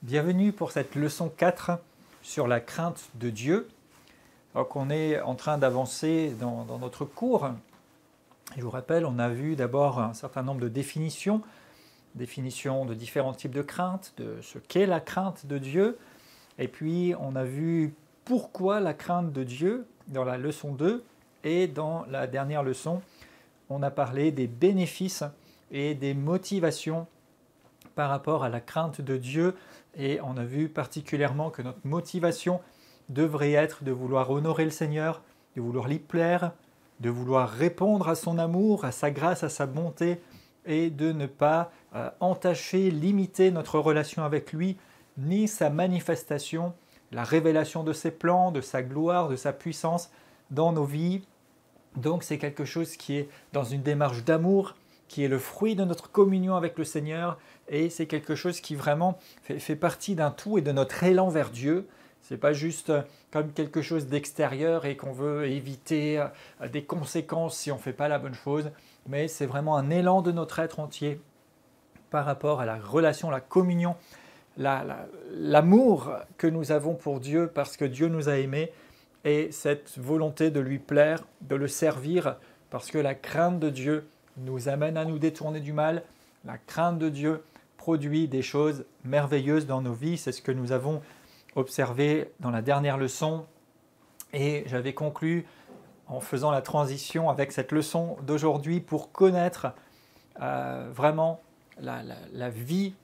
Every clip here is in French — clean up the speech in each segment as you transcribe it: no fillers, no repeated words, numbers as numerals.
Bienvenue pour cette leçon 4 sur la crainte de Dieu. Donc on est en train d'avancer dans notre cours. Je vous rappelle, on a vu d'abord un certain nombre de définitions de différents types de crainte, de ce qu'est la crainte de Dieu. Et puis on a vu pourquoi la crainte de Dieu dans la leçon 2. Et dans la dernière leçon, on a parlé des bénéfices et des motivations par rapport à la crainte de Dieu, et on a vu particulièrement que notre motivation devrait être de vouloir honorer le Seigneur, de vouloir lui plaire, de vouloir répondre à son amour, à sa grâce, à sa bonté, et de ne pas entacher, limiter notre relation avec lui, ni sa manifestation, la révélation de ses plans, de sa gloire, de sa puissance dans nos vies. Donc c'est quelque chose qui est dans une démarche d'amour, qui est le fruit de notre communion avec le Seigneur, et c'est quelque chose qui vraiment fait partie d'un tout et de notre élan vers Dieu. Ce n'est pas juste comme quelque chose d'extérieur et qu'on veut éviter des conséquences si on ne fait pas la bonne chose, mais c'est vraiment un élan de notre être entier par rapport à la relation, la communion, l'amour que nous avons pour Dieu parce que Dieu nous a aimés, et cette volonté de lui plaire, de le servir, parce que la crainte de Dieu nous amène à nous détourner du mal. La crainte de Dieu produit des choses merveilleuses dans nos vies. C'est ce que nous avons observé dans la dernière leçon. Et j'avais conclu en faisant la transition avec cette leçon d'aujourd'hui pour connaître vraiment la vie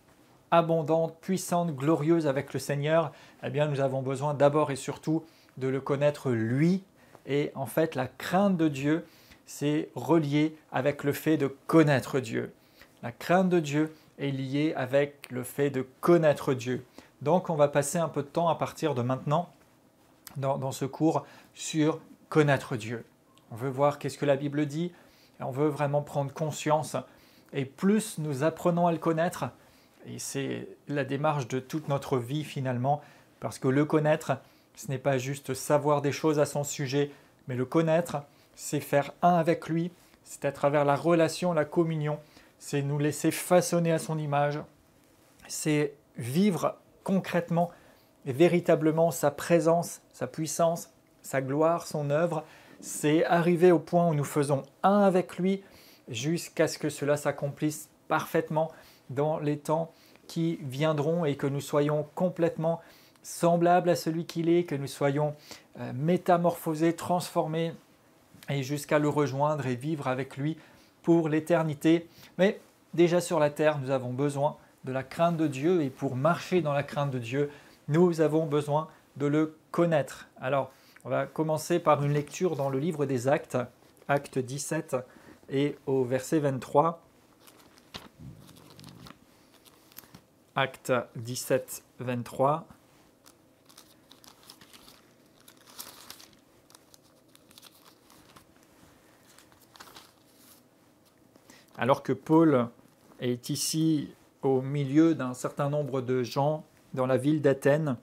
abondante, puissante, glorieuse avec le Seigneur. Eh bien, nous avons besoin d'abord et surtout de le connaître lui. Et en fait, la crainte de Dieu, c'est relié avec le fait de connaître Dieu. La crainte de Dieu est liée avec le fait de connaître Dieu. Donc on va passer un peu de temps à partir de maintenant dans ce cours sur connaître Dieu. On veut voir qu'est-ce que la Bible dit, on veut vraiment prendre conscience. Et plus nous apprenons à le connaître, et c'est la démarche de toute notre vie finalement, parce que le connaître, ce n'est pas juste savoir des choses à son sujet, mais le connaître, c'est faire un avec lui, c'est à travers la relation, la communion, c'est nous laisser façonner à son image, c'est vivre concrètement et véritablement sa présence, sa puissance, sa gloire, son œuvre, c'est arriver au point où nous faisons un avec lui jusqu'à ce que cela s'accomplisse parfaitement dans les temps qui viendront et que nous soyons complètement semblables à celui qu'il est, que nous soyons métamorphosés, transformés, et jusqu'à le rejoindre et vivre avec lui pour l'éternité. Mais déjà sur la terre, nous avons besoin de la crainte de Dieu, et pour marcher dans la crainte de Dieu, nous avons besoin de le connaître. Alors, on va commencer par une lecture dans le livre des Actes, Acte 17 et au verset 23. Acte 17, 23. Alors que Paul est ici au milieu d'un certain nombre de gens dans la ville d'Athènes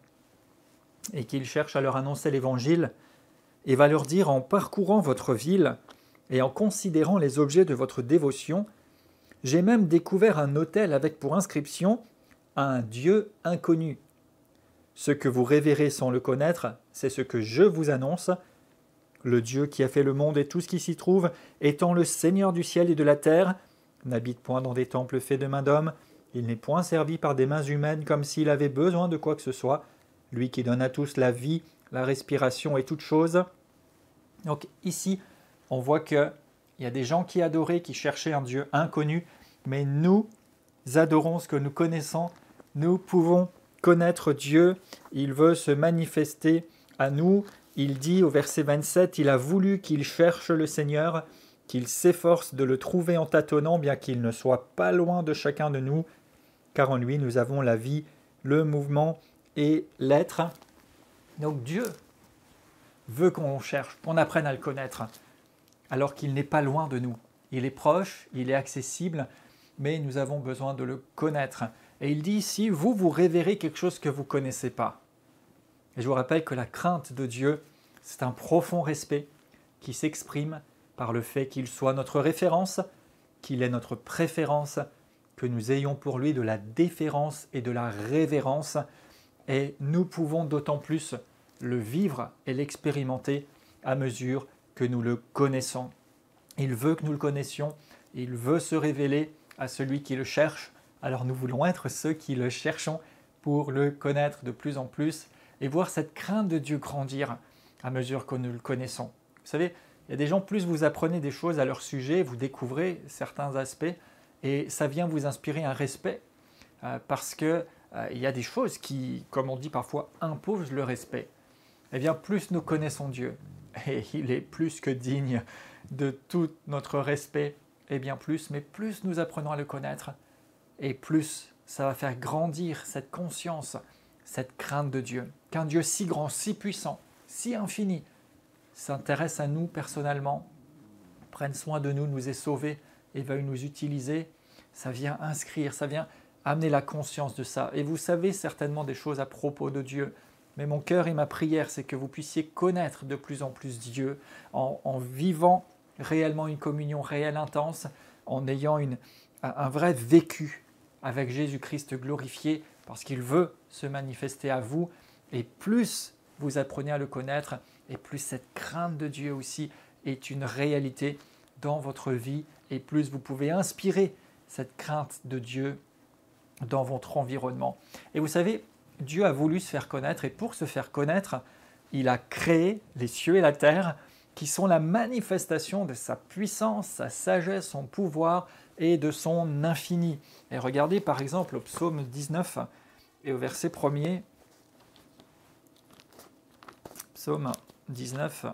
et qu'il cherche à leur annoncer l'Évangile, et va leur dire: en parcourant votre ville et en considérant les objets de votre dévotion, j'ai même découvert un autel avec pour inscription à un Dieu inconnu. Ce que vous révérez sans le connaître, c'est ce que je vous annonce. Le Dieu qui a fait le monde et tout ce qui s'y trouve, étant le Seigneur du ciel et de la terre, n'habite point dans des temples faits de mains d'hommes, il n'est point servi par des mains humaines comme s'il avait besoin de quoi que ce soit, lui qui donne à tous la vie, la respiration et toutes choses. Donc ici, on voit qu'il y a des gens qui adoraient, qui cherchaient un Dieu inconnu, mais nous adorons ce que nous connaissons, nous pouvons connaître Dieu, il veut se manifester à nous. Il dit au verset 27, il a voulu qu'il cherche le Seigneur, qu'il s'efforce de le trouver en tâtonnant, bien qu'il ne soit pas loin de chacun de nous, car en lui nous avons la vie, le mouvement et l'être. Donc Dieu veut qu'on cherche, qu'on apprenne à le connaître, alors qu'il n'est pas loin de nous. Il est proche, il est accessible, mais nous avons besoin de le connaître. Et il dit ici, vous révérez quelque chose que vous ne connaissez pas. Et je vous rappelle que la crainte de Dieu, c'est un profond respect qui s'exprime par le fait qu'il soit notre référence, qu'il est notre préférence, que nous ayons pour lui de la déférence et de la révérence. Et nous pouvons d'autant plus le vivre et l'expérimenter à mesure que nous le connaissons. Il veut que nous le connaissions, il veut se révéler à celui qui le cherche. Alors nous voulons être ceux qui le cherchons pour le connaître de plus en plus et voir cette crainte de Dieu grandir à mesure que nous le connaissons. Vous savez, il y a des gens, plus vous apprenez des choses à leur sujet, vous découvrez certains aspects et ça vient vous inspirer un respect parce qu'il y a des choses qui, comme on dit parfois, imposent le respect. Eh bien, plus nous connaissons Dieu, et il est plus que digne de tout notre respect, et bien plus, mais plus nous apprenons à le connaître, et plus ça va faire grandir cette conscience, cette crainte de Dieu. Qu'un Dieu si grand, si puissant, si infini, s'intéresse à nous personnellement, prenne soin de nous, nous ait sauvés et veuille nous utiliser, ça vient inscrire, ça vient amener la conscience de ça. Et vous savez certainement des choses à propos de Dieu, mais mon cœur et ma prière, c'est que vous puissiez connaître de plus en plus Dieu en vivant réellement une communion réelle, intense, en ayant un vrai vécu avec Jésus-Christ glorifié, parce qu'il veut se manifester à vous. Et plus vous apprenez à le connaître, et plus cette crainte de Dieu aussi est une réalité dans votre vie, et plus vous pouvez inspirer cette crainte de Dieu dans votre environnement. Et vous savez, Dieu a voulu se faire connaître, et pour se faire connaître, il a créé les cieux et la terre, qui sont la manifestation de sa puissance, sa sagesse, son pouvoir et de son infini. Et regardez par exemple au psaume 19 et au verset 1er. Psaume 19.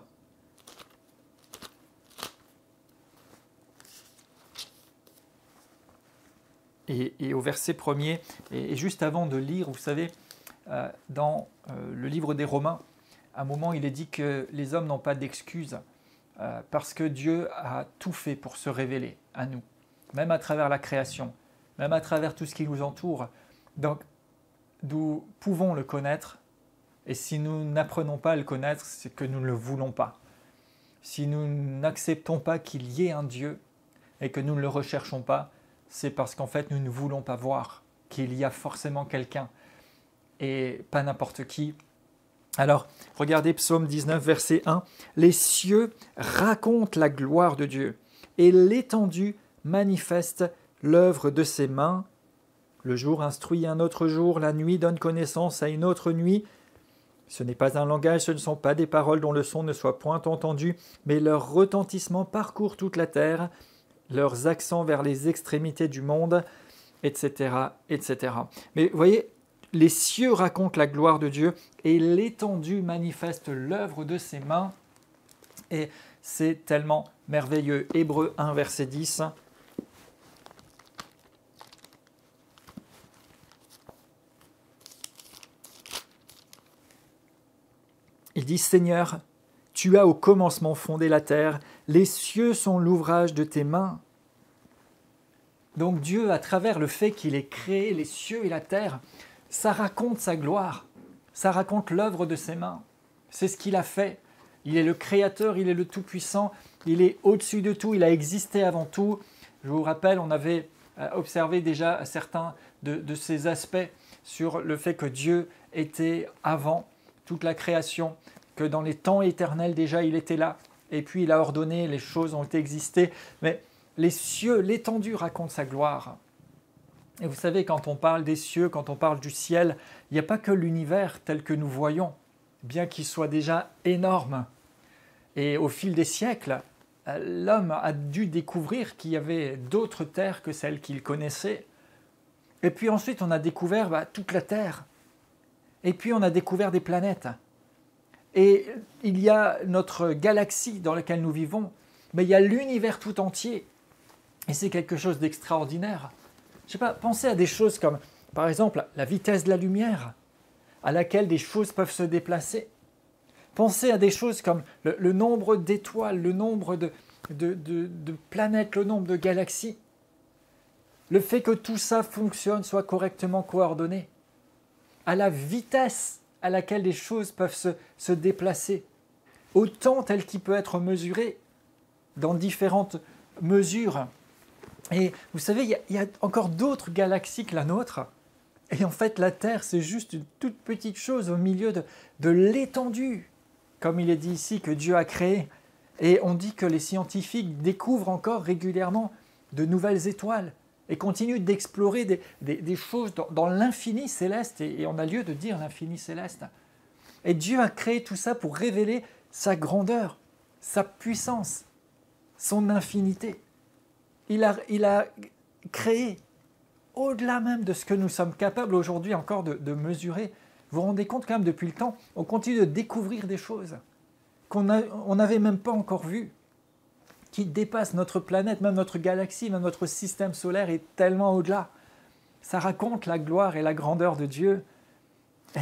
Et au verset 1er, et juste avant de lire, vous savez, dans le livre des Romains, à un moment il est dit que les hommes n'ont pas d'excuses parce que Dieu a tout fait pour se révéler à nous, même à travers la création, même à travers tout ce qui nous entoure. Donc nous pouvons le connaître, et si nous n'apprenons pas à le connaître, c'est que nous ne le voulons pas. Si nous n'acceptons pas qu'il y ait un Dieu et que nous ne le recherchons pas, c'est parce qu'en fait nous ne voulons pas voir qu'il y a forcément quelqu'un et pas n'importe qui. Alors, regardez Psaume 19, verset 1. « Les cieux racontent la gloire de Dieu, et l'étendue manifeste l'œuvre de ses mains. Le jour instruit un autre jour, la nuit donne connaissance à une autre nuit. Ce n'est pas un langage, ce ne sont pas des paroles dont le son ne soit point entendu, mais leur retentissement parcourt toute la terre, leurs accents vers les extrémités du monde, etc. etc. » Mais vous voyez, les cieux racontent la gloire de Dieu et l'étendue manifeste l'œuvre de ses mains. Et c'est tellement merveilleux. Hébreux 1, verset 10. Il dit « Seigneur, tu as au commencement fondé la terre, les cieux sont l'ouvrage de tes mains. » Donc Dieu, à travers le fait qu'il ait créé les cieux et la terre, ça raconte sa gloire, ça raconte l'œuvre de ses mains. C'est ce qu'il a fait. Il est le Créateur, il est le Tout-Puissant, il est au-dessus de tout, il a existé avant tout. Je vous rappelle, on avait observé déjà certains de ces aspects sur le fait que Dieu était avant toute la création, que dans les temps éternels déjà il était là, et puis il a ordonné, les choses ont existé. Mais les cieux, l'étendue raconte sa gloire. Et vous savez, quand on parle des cieux, quand on parle du ciel, il n'y a pas que l'univers tel que nous voyons, bien qu'il soit déjà énorme. Et au fil des siècles, l'homme a dû découvrir qu'il y avait d'autres terres que celles qu'il connaissait. Et puis ensuite, on a découvert toute la Terre. Et puis on a découvert des planètes. Et il y a notre galaxie dans laquelle nous vivons, mais il y a l'univers tout entier. Et c'est quelque chose d'extraordinaire. Je ne sais pas, pensez à des choses comme, par exemple, la vitesse de la lumière, à laquelle des choses peuvent se déplacer. Pensez à des choses comme le nombre d'étoiles, le nombre de planètes, le nombre de galaxies. Le fait que tout ça fonctionne, soit correctement coordonné. À la vitesse à laquelle des choses peuvent se déplacer. Au temps tel qu'il peut être mesuré dans différentes mesures. Et vous savez, il y a encore d'autres galaxies que la nôtre. Et en fait, la Terre, c'est juste une toute petite chose au milieu de l'étendue, comme il est dit ici, que Dieu a créé. Et on dit que les scientifiques découvrent encore régulièrement de nouvelles étoiles et continuent d'explorer des choses dans l'infini céleste. Et on a lieu de dire l'infini céleste. Et Dieu a créé tout ça pour révéler sa grandeur, sa puissance, son infinité. Il a créé au-delà même de ce que nous sommes capables aujourd'hui encore de mesurer. Vous vous rendez compte quand même, depuis le temps, on continue de découvrir des choses qu'on n'avait même pas encore vues, qui dépassent notre planète, même notre galaxie, même notre système solaire est tellement au-delà. Ça raconte la gloire et la grandeur de Dieu.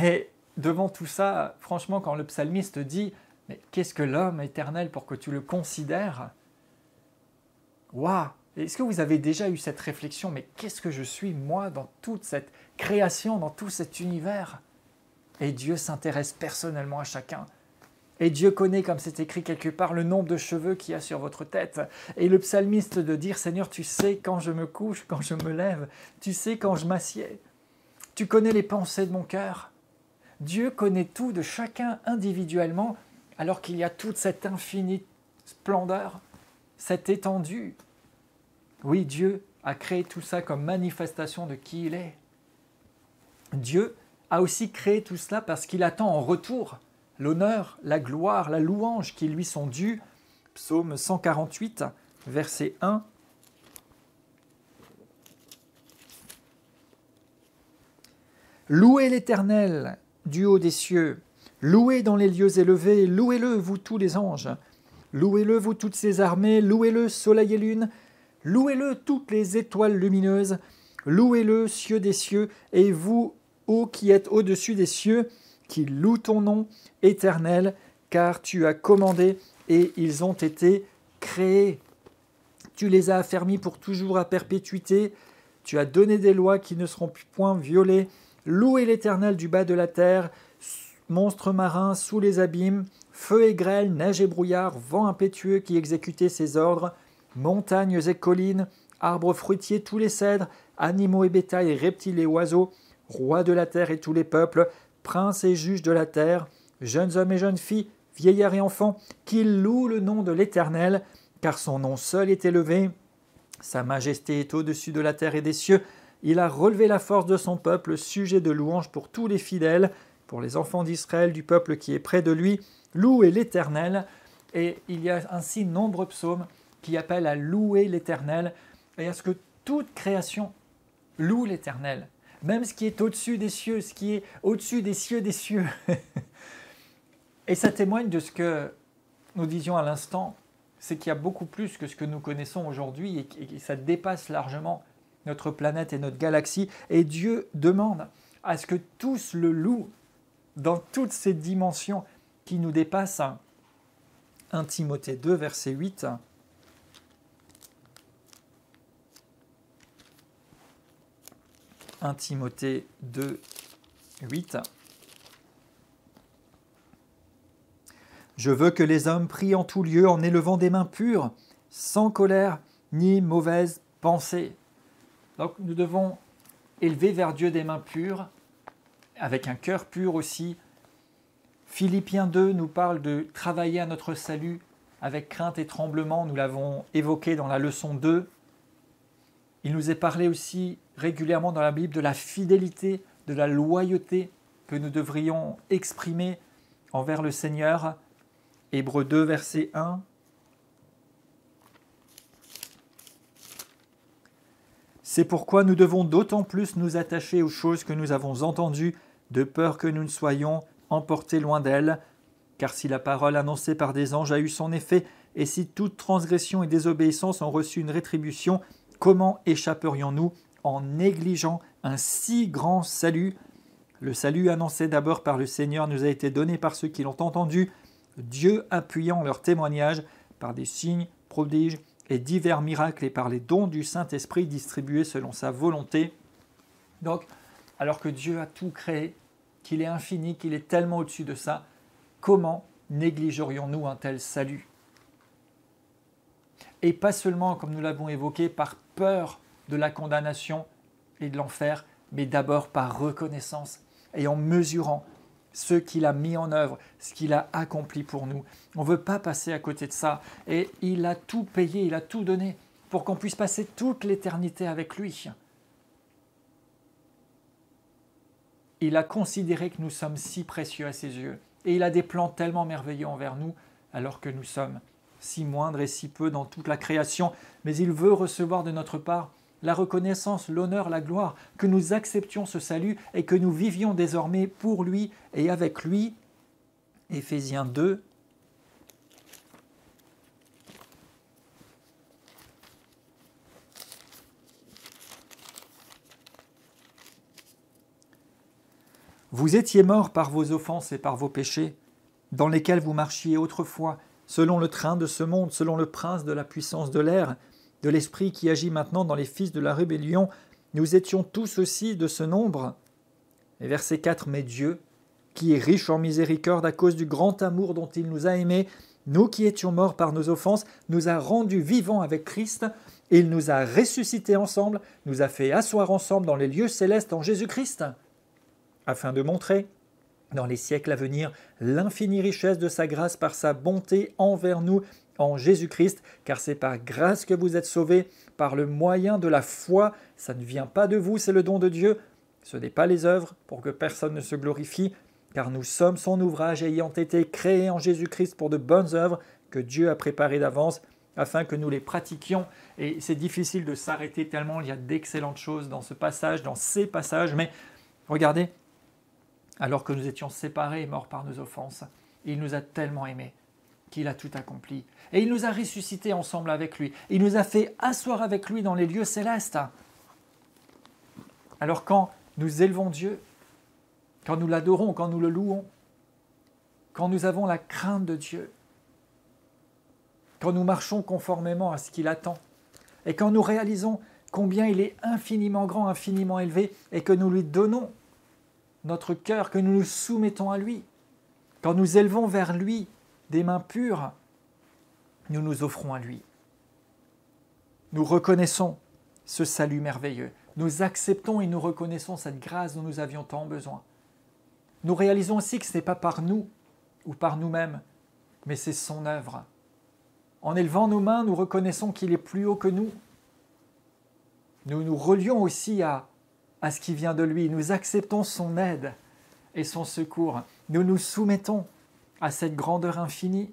Et devant tout ça, franchement, quand le psalmiste dit « Mais qu'est-ce que l'homme éternel pour que tu le considères ?» Waouh! Est-ce que vous avez déjà eu cette réflexion? Mais qu'est-ce que je suis, moi, dans toute cette création, dans tout cet univers? Et Dieu s'intéresse personnellement à chacun. Et Dieu connaît, comme c'est écrit quelque part, le nombre de cheveux qu'il y a sur votre tête. Et le psalmiste de dire, Seigneur, tu sais quand je me couche, quand je me lève, tu sais quand je m'assieds. Tu connais les pensées de mon cœur. Dieu connaît tout de chacun individuellement, alors qu'il y a toute cette infinie splendeur, cette étendue. Oui, Dieu a créé tout ça comme manifestation de qui il est. Dieu a aussi créé tout cela parce qu'il attend en retour l'honneur, la gloire, la louange qui lui sont dues. Psaume 148, verset 1. Louez l'Éternel du haut des cieux, louez dans les lieux élevés, louez-le, vous tous les anges, louez-le, vous toutes ses armées, louez-le, soleil et lune, louez-le, toutes les étoiles lumineuses, louez-le, cieux des cieux, et vous, ô qui êtes au-dessus des cieux, qui louent ton nom éternel, car tu as commandé et ils ont été créés. Tu les as affermis pour toujours à perpétuité, tu as donné des lois qui ne seront plus point violées. Louez l'Éternel du bas de la terre, monstres marins sous les abîmes, feu et grêle, neige et brouillard, vent impétueux qui exécutait ses ordres, montagnes et collines, arbres fruitiers, tous les cèdres, animaux et bétail, reptiles et oiseaux, rois de la terre et tous les peuples, princes et juges de la terre, jeunes hommes et jeunes filles, vieillards et enfants, qu'ils louent le nom de l'Éternel, car son nom seul est élevé. Sa majesté est au-dessus de la terre et des cieux. Il a relevé la force de son peuple, sujet de louange pour tous les fidèles, pour les enfants d'Israël, du peuple qui est près de lui. Louez l'Éternel. Et il y a ainsi nombreux psaumes qui appellent à louer l'Éternel et à ce que toute création loue l'Éternel. Même ce qui est au-dessus des cieux, ce qui est au-dessus des cieux des cieux. Et ça témoigne de ce que nous disions à l'instant, c'est qu'il y a beaucoup plus que ce que nous connaissons aujourd'hui et ça dépasse largement notre planète et notre galaxie. Et Dieu demande à ce que tous le louent dans toutes ces dimensions qui nous dépassent. 1 Timothée 2, verset 8. « 1 Timothée 2, 8. Je veux que les hommes prient en tout lieu en élevant des mains pures, sans colère ni mauvaise pensée. » Donc nous devons élever vers Dieu des mains pures, avec un cœur pur aussi. Philippiens 2 nous parle de travailler à notre salut avec crainte et tremblement, nous l'avons évoqué dans la leçon 2. Il nous est parlé aussi régulièrement dans la Bible de la fidélité, de la loyauté que nous devrions exprimer envers le Seigneur. Hébreux 2, verset 1. C'est pourquoi nous devons d'autant plus nous attacher aux choses que nous avons entendues, de peur que nous ne soyons emportés loin d'elles. Car si la parole annoncée par des anges a eu son effet, et si toute transgression et désobéissance ont reçu une rétribution, comment échapperions-nous en négligeant un si grand salut? Le salut annoncé d'abord par le Seigneur nous a été donné par ceux qui l'ont entendu, Dieu appuyant leur témoignage par des signes, prodiges et divers miracles et par les dons du Saint-Esprit distribués selon sa volonté. Donc, alors que Dieu a tout créé, qu'il est infini, qu'il est tellement au-dessus de ça, comment négligerions-nous un tel salut? et pas seulement, comme nous l'avons évoqué, par peur de la condamnation et de l'enfer, mais d'abord par reconnaissance et en mesurant ce qu'il a mis en œuvre, ce qu'il a accompli pour nous. On ne veut pas passer à côté de ça. Et il a tout payé, il a tout donné pour qu'on puisse passer toute l'éternité avec lui. Il a considéré que nous sommes si précieux à ses yeux. Et il a des plans tellement merveilleux envers nous, alors que nous sommes si moindres et si peu dans toute la création. Mais il veut recevoir de notre part la reconnaissance, l'honneur, la gloire, que nous acceptions ce salut et que nous vivions désormais pour lui et avec lui. Éphésiens 2. Vous étiez morts par vos offenses et par vos péchés, dans lesquels vous marchiez autrefois, selon le train de ce monde, selon le prince de la puissance de l'air, de l'esprit qui agit maintenant dans les fils de la rébellion. Nous étions tous aussi de ce nombre. Et verset 4, mais Dieu, qui est riche en miséricorde à cause du grand amour dont il nous a aimés, nous qui étions morts par nos offenses, nous a rendus vivants avec Christ, et il nous a ressuscités ensemble, nous a fait asseoir ensemble dans les lieux célestes en Jésus-Christ, afin de montrer, dans les siècles à venir, l'infinie richesse de sa grâce par sa bonté envers nous en Jésus-Christ, car c'est par grâce que vous êtes sauvés, par le moyen de la foi. Ça ne vient pas de vous, c'est le don de Dieu. Ce n'est pas les œuvres, pour que personne ne se glorifie, car nous sommes son ouvrage ayant été créés en Jésus-Christ pour de bonnes œuvres que Dieu a préparées d'avance, afin que nous les pratiquions. Et c'est difficile de s'arrêter tellement il y a d'excellentes choses dans ce passage, dans ces passages, mais regardez, alors que nous étions séparés et morts par nos offenses, il nous a tellement aimés qu'il a tout accompli. Et il nous a ressuscités ensemble avec lui. Il nous a fait asseoir avec lui dans les lieux célestes. Alors quand nous élevons Dieu, quand nous l'adorons, quand nous le louons, quand nous avons la crainte de Dieu, quand nous marchons conformément à ce qu'il attend, et quand nous réalisons combien il est infiniment grand, infiniment élevé, et que nous lui donnons notre cœur, que nous nous soumettons à lui, quand nous élevons vers lui des mains pures, nous nous offrons à lui. Nous reconnaissons ce salut merveilleux. Nous acceptons et nous reconnaissons cette grâce dont nous avions tant besoin. Nous réalisons aussi que ce n'est pas par nous ou par nous-mêmes, mais c'est son œuvre. En élevant nos mains, nous reconnaissons qu'il est plus haut que nous. Nous nous relions aussi à ce qui vient de lui. Nous acceptons son aide et son secours. Nous nous soumettons à cette grandeur infinie.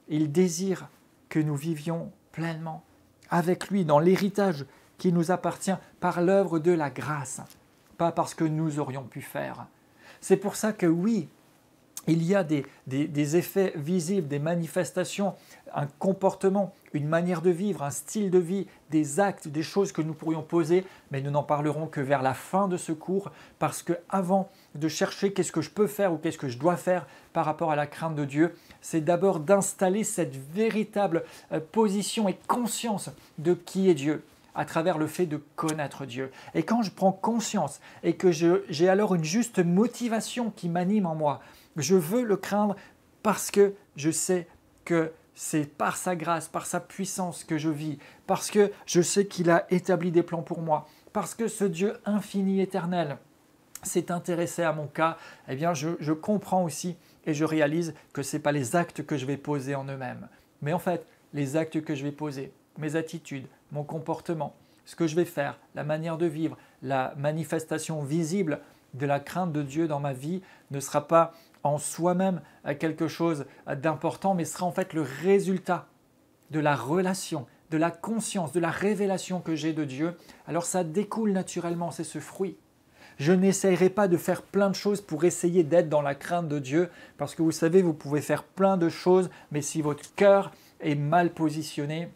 Il désire que nous vivions pleinement avec lui dans l'héritage qui nous appartient par l'œuvre de la grâce, pas parce que nous aurions pu faire. C'est pour ça que oui, il y a des effets visibles, des manifestations, un comportement, une manière de vivre, un style de vie, des actes, des choses que nous pourrions poser, mais nous n'en parlerons que vers la fin de ce cours, parce que avant de chercher qu'est-ce que je peux faire ou qu'est-ce que je dois faire par rapport à la crainte de Dieu, c'est d'abord d'installer cette véritable position et conscience de qui est Dieu, à travers le fait de connaître Dieu. Et quand je prends conscience et que j'ai alors une juste motivation qui m'anime en moi, je veux le craindre parce que je sais que c'est par sa grâce, par sa puissance que je vis, parce que je sais qu'il a établi des plans pour moi, parce que ce Dieu infini, éternel, s'est intéressé à mon cas, eh bien je comprends aussi et je réalise que ce n'est pas les actes que je vais poser en eux-mêmes, mais en fait, les actes que je vais poser, mes attitudes, mon comportement, ce que je vais faire, la manière de vivre, la manifestation visible de la crainte de Dieu dans ma vie ne sera pas en soi-même quelque chose d'important, mais sera en fait le résultat de la relation, de la conscience, de la révélation que j'ai de Dieu. Alors ça découle naturellement, c'est ce fruit. Je n'essayerai pas de faire plein de choses pour essayer d'être dans la crainte de Dieu, parce que vous savez, vous pouvez faire plein de choses, mais si votre cœur est mal positionné,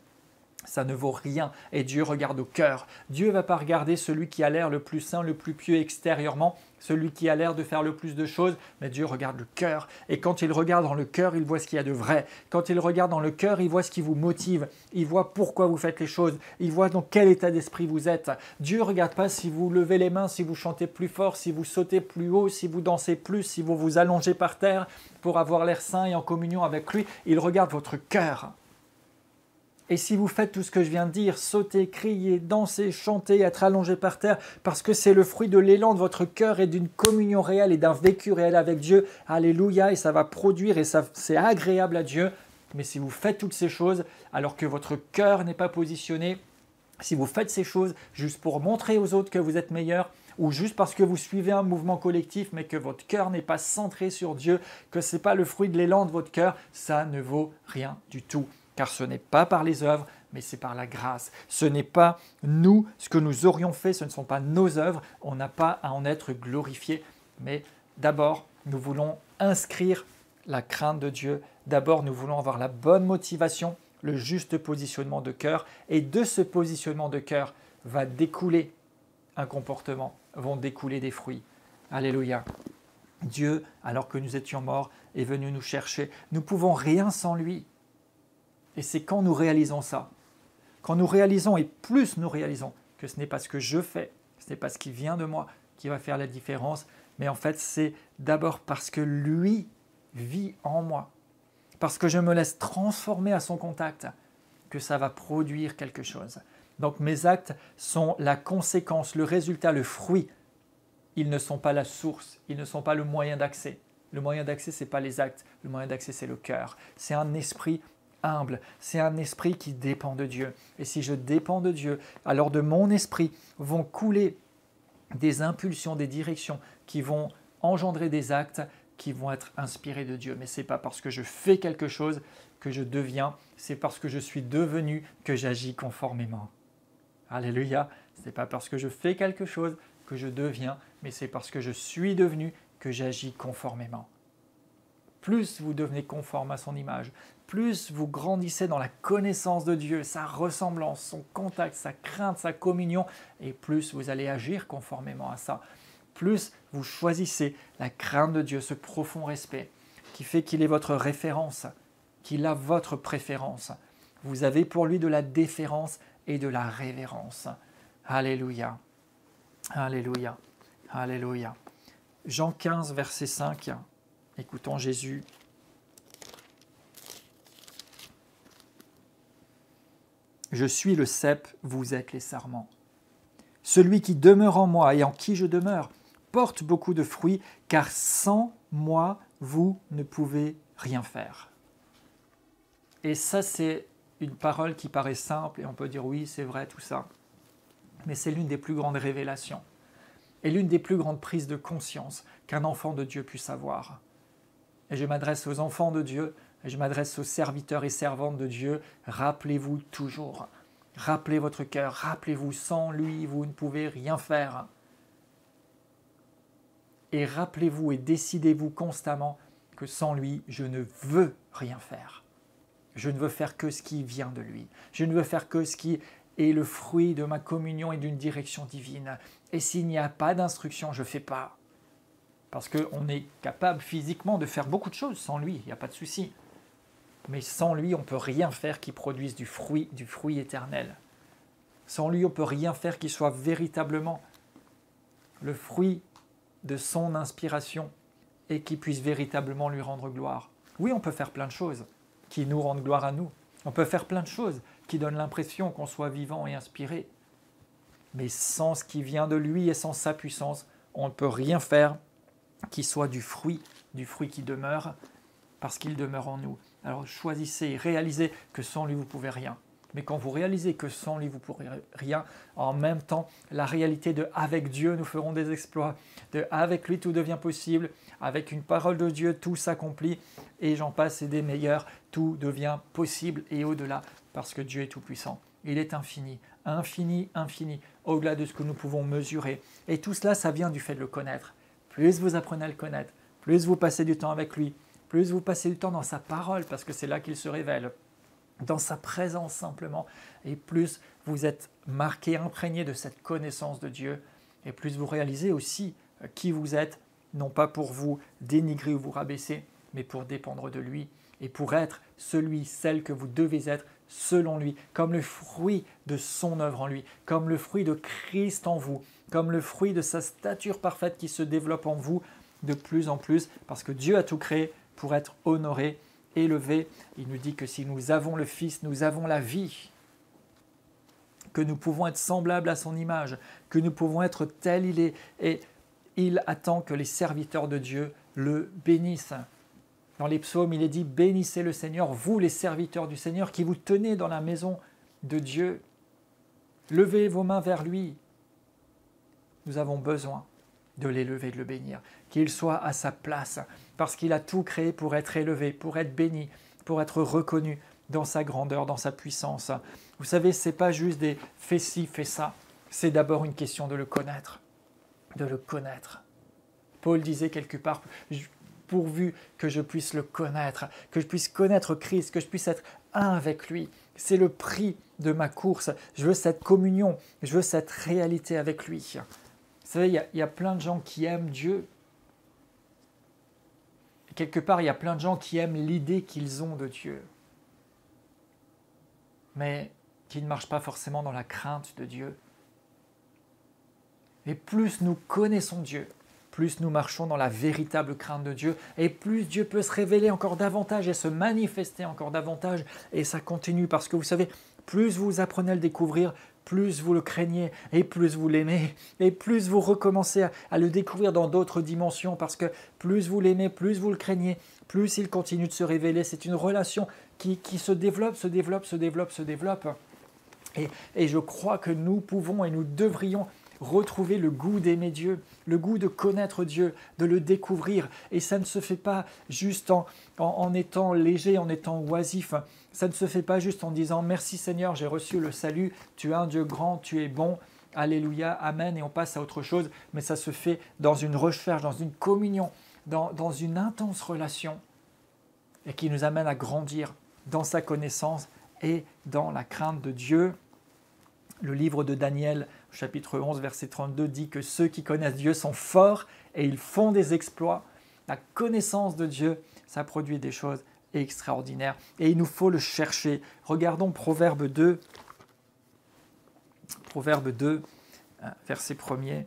ça ne vaut rien. Et Dieu regarde au cœur. Dieu ne va pas regarder celui qui a l'air le plus saint, le plus pieux extérieurement, celui qui a l'air de faire le plus de choses, mais Dieu regarde le cœur. Et quand il regarde dans le cœur, il voit ce qu'il y a de vrai. Quand il regarde dans le cœur, il voit ce qui vous motive. Il voit pourquoi vous faites les choses. Il voit dans quel état d'esprit vous êtes. Dieu ne regarde pas si vous levez les mains, si vous chantez plus fort, si vous sautez plus haut, si vous dansez plus, si vous vous allongez par terre pour avoir l'air saint et en communion avec lui. Il regarde votre cœur. Et si vous faites tout ce que je viens de dire, sauter, crier, danser, chanter, être allongé par terre, parce que c'est le fruit de l'élan de votre cœur et d'une communion réelle et d'un vécu réel avec Dieu, alléluia, et ça va produire et ça, c'est agréable à Dieu. Mais si vous faites toutes ces choses alors que votre cœur n'est pas positionné, si vous faites ces choses juste pour montrer aux autres que vous êtes meilleur, ou juste parce que vous suivez un mouvement collectif, mais que votre cœur n'est pas centré sur Dieu, que ce n'est pas le fruit de l'élan de votre cœur, ça ne vaut rien du tout. Car ce n'est pas par les œuvres, mais c'est par la grâce. Ce n'est pas nous, ce que nous aurions fait, ce ne sont pas nos œuvres, on n'a pas à en être glorifié. Mais d'abord, nous voulons inscrire la crainte de Dieu. D'abord, nous voulons avoir la bonne motivation, le juste positionnement de cœur. Et de ce positionnement de cœur va découler un comportement, vont découler des fruits. Alléluia. Dieu, alors que nous étions morts, est venu nous chercher. Nous ne pouvons rien sans lui. Et c'est quand nous réalisons ça, quand nous réalisons, et plus nous réalisons, que ce n'est pas ce que je fais, ce n'est pas ce qui vient de moi qui va faire la différence, mais en fait c'est d'abord parce que lui vit en moi, parce que je me laisse transformer à son contact, que ça va produire quelque chose. Donc mes actes sont la conséquence, le résultat, le fruit. Ils ne sont pas la source, ils ne sont pas le moyen d'accès. Le moyen d'accès, ce n'est pas les actes, le moyen d'accès, c'est le cœur. C'est un esprit humble, c'est un esprit qui dépend de Dieu. Et si je dépends de Dieu, alors de mon esprit vont couler des impulsions, des directions qui vont engendrer des actes qui vont être inspirés de Dieu. Mais ce n'est pas parce que je fais quelque chose que je deviens, c'est parce que je suis devenu que j'agis conformément. Alléluia, ce n'est pas parce que je fais quelque chose que je deviens, mais c'est parce que je suis devenu que j'agis conformément. Plus vous devenez conforme à son image, plus vous grandissez dans la connaissance de Dieu, sa ressemblance, son contact, sa crainte, sa communion, et plus vous allez agir conformément à ça. Plus vous choisissez la crainte de Dieu, ce profond respect qui fait qu'il est votre référence, qu'il a votre préférence. Vous avez pour lui de la déférence et de la révérence. Alléluia, alléluia, alléluia. Jean 15, verset 5. Écoutons Jésus. Je suis le cep, vous êtes les sarments. Celui qui demeure en moi et en qui je demeure porte beaucoup de fruits, car sans moi, vous ne pouvez rien faire. Et ça, c'est une parole qui paraît simple et on peut dire oui, c'est vrai, tout ça. Mais c'est l'une des plus grandes révélations et l'une des plus grandes prises de conscience qu'un enfant de Dieu puisse avoir. Et je m'adresse aux enfants de Dieu, et je m'adresse aux serviteurs et servantes de Dieu. Rappelez-vous toujours, rappelez votre cœur, rappelez-vous, sans lui, vous ne pouvez rien faire. Et rappelez-vous et décidez-vous constamment que sans lui, je ne veux rien faire. Je ne veux faire que ce qui vient de lui. Je ne veux faire que ce qui est le fruit de ma communion et d'une direction divine. Et s'il n'y a pas d'instruction, je ne fais pas. Parce qu'on est capable physiquement de faire beaucoup de choses sans lui, il n'y a pas de souci. Mais sans lui, on ne peut rien faire qui produise du fruit éternel. Sans lui, on ne peut rien faire qui soit véritablement le fruit de son inspiration et qui puisse véritablement lui rendre gloire. Oui, on peut faire plein de choses qui nous rendent gloire à nous. On peut faire plein de choses qui donnent l'impression qu'on soit vivant et inspiré. Mais sans ce qui vient de lui et sans sa puissance, on ne peut rien faire qui soit du fruit qui demeure, parce qu'il demeure en nous. Alors choisissez, réalisez que sans lui, vous ne pouvez rien. Mais quand vous réalisez que sans lui, vous ne pourrez rien, en même temps, la réalité de « avec Dieu, nous ferons des exploits », de « avec lui, tout devient possible », avec une parole de Dieu, tout s'accomplit, et j'en passe et des meilleurs, tout devient possible et au-delà, parce que Dieu est tout-puissant. Il est infini, infini, infini, au-delà de ce que nous pouvons mesurer. Et tout cela, ça vient du fait de le connaître. Plus vous apprenez à le connaître, plus vous passez du temps avec lui, plus vous passez du temps dans sa parole, parce que c'est là qu'il se révèle, dans sa présence simplement, et plus vous êtes marqué, imprégné de cette connaissance de Dieu, et plus vous réalisez aussi qui vous êtes, non pas pour vous dénigrer ou vous rabaisser, mais pour dépendre de lui, et pour être celui, celle que vous devez être selon lui, comme le fruit de son œuvre en lui, comme le fruit de Christ en vous, comme le fruit de sa stature parfaite qui se développe en vous de plus en plus, parce que Dieu a tout créé pour être honoré élevé. Il nous dit que si nous avons le Fils, nous avons la vie, que nous pouvons être semblables à son image, que nous pouvons être tel il est. Et il attend que les serviteurs de Dieu le bénissent. Dans les psaumes, il est dit « Bénissez le Seigneur, vous les serviteurs du Seigneur, qui vous tenez dans la maison de Dieu. Levez vos mains vers lui. » Nous avons besoin de l'élever, de le bénir, qu'il soit à sa place, parce qu'il a tout créé pour être élevé, pour être béni, pour être reconnu dans sa grandeur, dans sa puissance. Vous savez, ce n'est pas juste des « fais ci, fais ça », c'est d'abord une question de le connaître, de le connaître. Paul disait quelque part « pourvu que je puisse le connaître, que je puisse connaître Christ, que je puisse être un avec lui ». C'est le prix de ma course. Je veux cette communion, je veux cette réalité avec lui. Vous savez, il y a plein de gens qui aiment Dieu. Et quelque part, il y a plein de gens qui aiment l'idée qu'ils ont de Dieu, mais qui ne marchent pas forcément dans la crainte de Dieu. Et plus nous connaissons Dieu, plus nous marchons dans la véritable crainte de Dieu, et plus Dieu peut se révéler encore davantage et se manifester encore davantage, et ça continue, parce que vous savez, plus vous apprenez à le découvrir, plus vous le craignez, et plus vous l'aimez, et plus vous recommencez à le découvrir dans d'autres dimensions, parce que plus vous l'aimez, plus vous le craignez, plus il continue de se révéler. C'est une relation qui se développe, se développe, se développe, se développe. Et je crois que nous pouvons et nous devrions retrouver le goût d'aimer Dieu, le goût de connaître Dieu, de le découvrir. Et ça ne se fait pas juste en étant léger, en étant oisif. Ça ne se fait pas juste en disant « Merci Seigneur, j'ai reçu le salut, tu es un Dieu grand, tu es bon, alléluia, amen » et on passe à autre chose. Mais ça se fait dans une recherche, dans une communion, dans une intense relation et qui nous amène à grandir dans sa connaissance et dans la crainte de Dieu. Le livre de Daniel, chapitre 11, verset 32, dit que ceux qui connaissent Dieu sont forts et ils font des exploits. La connaissance de Dieu, ça produit des choses extraordinaires. Et il nous faut le chercher. Regardons Proverbe 2, verset 1er.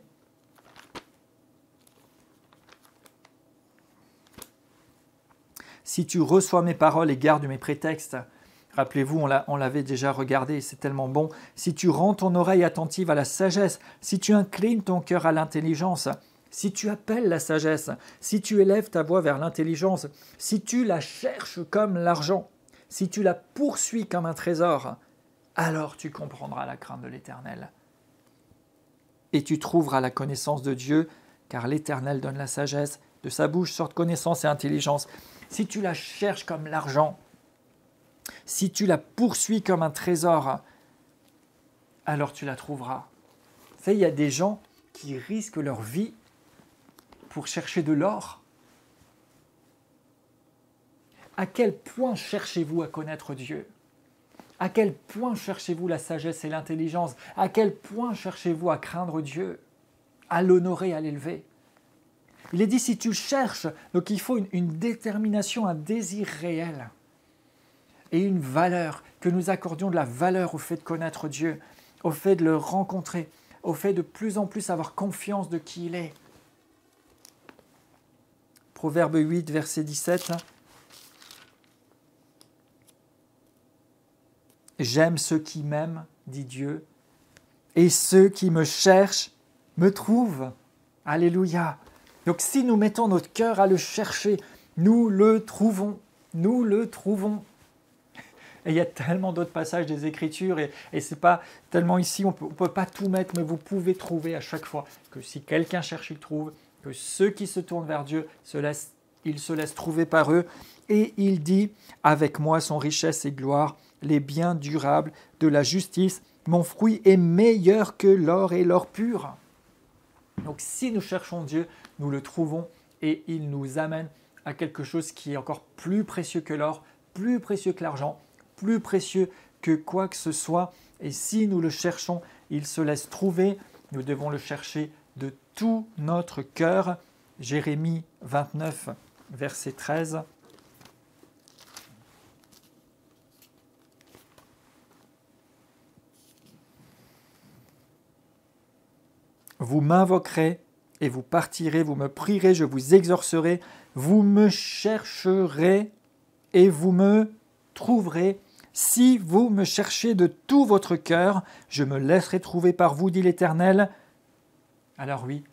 Si tu reçois mes paroles et gardes mes prétextes, rappelez-vous, on l'avait déjà regardé, c'est tellement bon. Si tu rends ton oreille attentive à la sagesse, si tu inclines ton cœur à l'intelligence, si tu appelles la sagesse, si tu élèves ta voix vers l'intelligence, si tu la cherches comme l'argent, si tu la poursuis comme un trésor, alors tu comprendras la crainte de l'Éternel. Et tu trouveras la connaissance de Dieu, car l'Éternel donne la sagesse, de sa bouche sortent connaissance et intelligence. Si tu la cherches comme l'argent, si tu la poursuis comme un trésor, alors tu la trouveras. Vous savez, il y a des gens qui risquent leur vie pour chercher de l'or. À quel point cherchez-vous à connaître Dieu ? À quel point cherchez-vous la sagesse et l'intelligence ? À quel point cherchez-vous à craindre Dieu, à l'honorer, à l'élever ? Il est dit, si tu cherches, donc il faut une détermination, un désir réel et une valeur, que nous accordions de la valeur au fait de connaître Dieu, au fait de le rencontrer, au fait de plus en plus avoir confiance de qui il est. Proverbe 8, verset 17. J'aime ceux qui m'aiment, dit Dieu, et ceux qui me cherchent me trouvent. Alléluia. Donc si nous mettons notre cœur à le chercher, nous le trouvons. Nous le trouvons. Et il y a tellement d'autres passages des Écritures, et c'est pas tellement ici, on peut pas tout mettre, mais vous pouvez trouver à chaque fois que si quelqu'un cherche, il trouve, que ceux qui se tournent vers Dieu, ils se laissent trouver par eux. Et il dit, avec moi sont richesse et gloire, les biens durables de la justice, mon fruit est meilleur que l'or et l'or pur. Donc si nous cherchons Dieu, nous le trouvons et il nous amène à quelque chose qui est encore plus précieux que l'or, plus précieux que l'argent, plus précieux que quoi que ce soit. Et si nous le cherchons, il se laisse trouver. Nous devons le chercher de tout notre cœur. Jérémie 29, verset 13. Vous m'invoquerez et vous partirez, vous me prierez, je vous exorcerai, vous me chercherez et vous me trouverez. Si vous me cherchez de tout votre cœur, je me laisserai trouver par vous, dit l'Éternel. » Alors oui,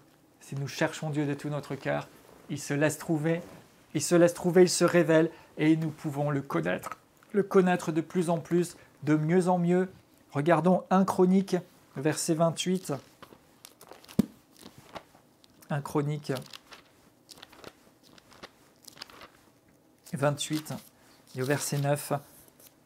si nous cherchons Dieu de tout notre cœur, il se laisse trouver, il se révèle et nous pouvons le connaître de plus en plus, de mieux en mieux. Regardons 1 Chronique, verset 28. 1 Chronique 28 et au verset 9.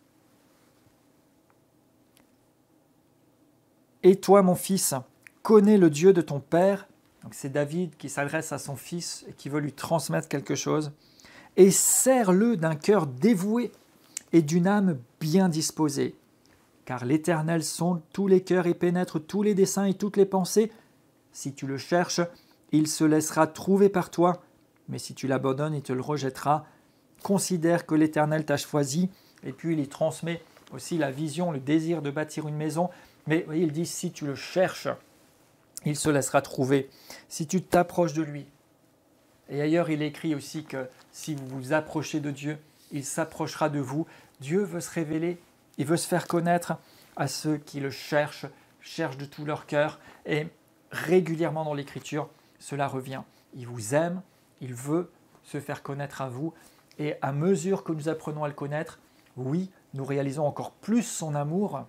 « Et toi, mon fils, connais le Dieu de ton père. » Donc c'est David qui s'adresse à son fils et qui veut lui transmettre quelque chose. « Et sers-le d'un cœur dévoué et d'une âme bien disposée. Car l'Éternel sonde tous les cœurs et pénètre tous les desseins et toutes les pensées. Si tu le cherches, il se laissera trouver par toi. Mais si tu l'abandonnes, il te le rejettera. Considère que l'Éternel t'a choisi. » Et puis il y transmet aussi la vision, le désir de bâtir une maison. Mais vous voyez, il dit, si tu le cherches, il se laissera trouver. Si tu t'approches de lui. Et ailleurs, il écrit aussi que si vous vous approchez de Dieu, il s'approchera de vous. Dieu veut se révéler, il veut se faire connaître à ceux qui le cherchent de tout leur cœur. Et régulièrement dans l'Écriture, cela revient. Il vous aime, il veut se faire connaître à vous. Et à mesure que nous apprenons à le connaître, oui, nous réalisons encore plus son amour.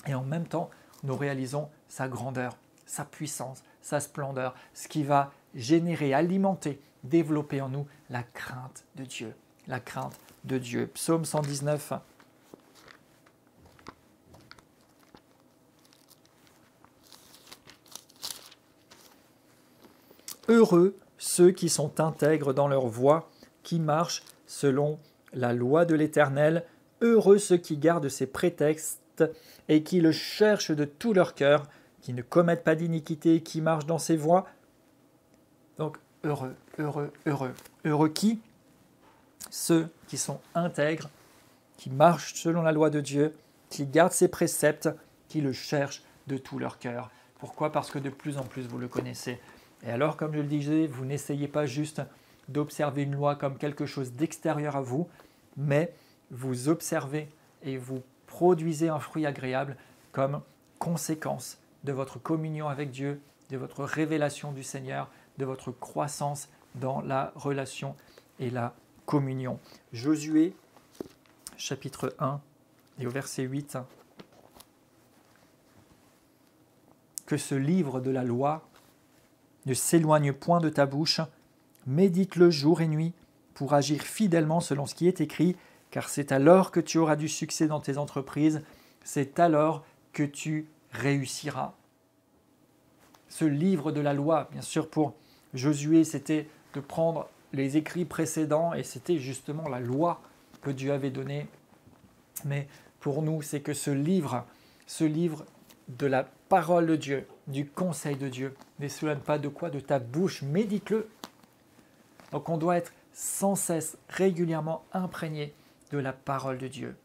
Et en même temps, nous réalisons sa grandeur, sa puissance, sa splendeur, ce qui va générer, alimenter, développer en nous la crainte de Dieu. La crainte de Dieu. Psaume 119. Heureux ceux qui sont intègres dans leur voie, qui marchent selon la loi de l'Éternel. Heureux ceux qui gardent ses prétextes et qui le cherchent de tout leur cœur, qui ne commettent pas d'iniquité, qui marchent dans ses voies. Donc heureux, heureux, heureux. Heureux qui? Ceux qui sont intègres, qui marchent selon la loi de Dieu, qui gardent ses préceptes, qui le cherchent de tout leur cœur. Pourquoi? Parce que de plus en plus vous le connaissez. Et alors, comme je le disais, vous n'essayez pas juste d'observer une loi comme quelque chose d'extérieur à vous, mais vous observez et vous produisez un fruit agréable comme conséquence de votre communion avec Dieu, de votre révélation du Seigneur, de votre croissance dans la relation et la communion. Josué, chapitre 1 et au verset 8. Que ce livre de la loi ne s'éloigne point de ta bouche, médite-le jour et nuit pour agir fidèlement selon ce qui est écrit, car c'est alors que tu auras du succès dans tes entreprises, c'est alors que tu réussiras. Ce livre de la loi, bien sûr pour Josué, c'était de prendre les écrits précédents et c'était justement la loi que Dieu avait donnée. Mais pour nous, c'est que ce livre de la parole de Dieu, du conseil de Dieu, ne s'éloigne pas de quoi? De ta bouche, médite-le. Donc on doit être sans cesse, régulièrement imprégné de la parole de Dieu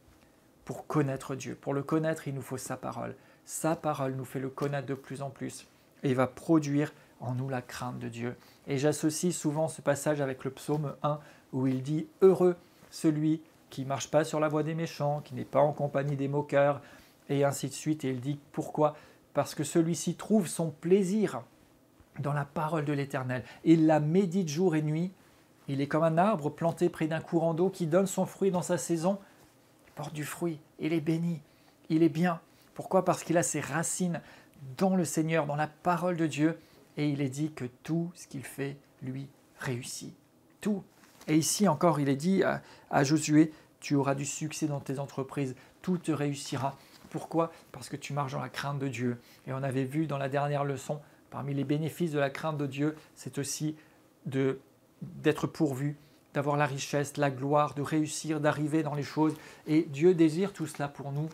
pour connaître Dieu. Pour le connaître, il nous faut sa parole. Sa parole nous fait le connaître de plus en plus et va produire en nous la crainte de Dieu. Et j'associe souvent ce passage avec le psaume 1 où il dit « Heureux celui qui ne marche pas sur la voie des méchants, qui n'est pas en compagnie des moqueurs, et ainsi de suite. » Et il dit « Pourquoi ? Parce que celui-ci trouve son plaisir dans la parole de l'Éternel. Il la médite jour et nuit. Il est comme un arbre planté près d'un courant d'eau qui donne son fruit dans sa saison. Il porte du fruit, il est béni, il est bien. Pourquoi ? Parce qu'il a ses racines dans le Seigneur, dans la parole de Dieu. Et il est dit que tout ce qu'il fait, lui, réussit. Tout. Et ici encore, il est dit à Josué, tu auras du succès dans tes entreprises, tout te réussira. Pourquoi ? Parce que tu marches dans la crainte de Dieu. Et on avait vu dans la dernière leçon, parmi les bénéfices de la crainte de Dieu, c'est aussi d'être pourvu, d'avoir la richesse, la gloire, de réussir, d'arriver dans les choses. Et Dieu désire tout cela pour nous,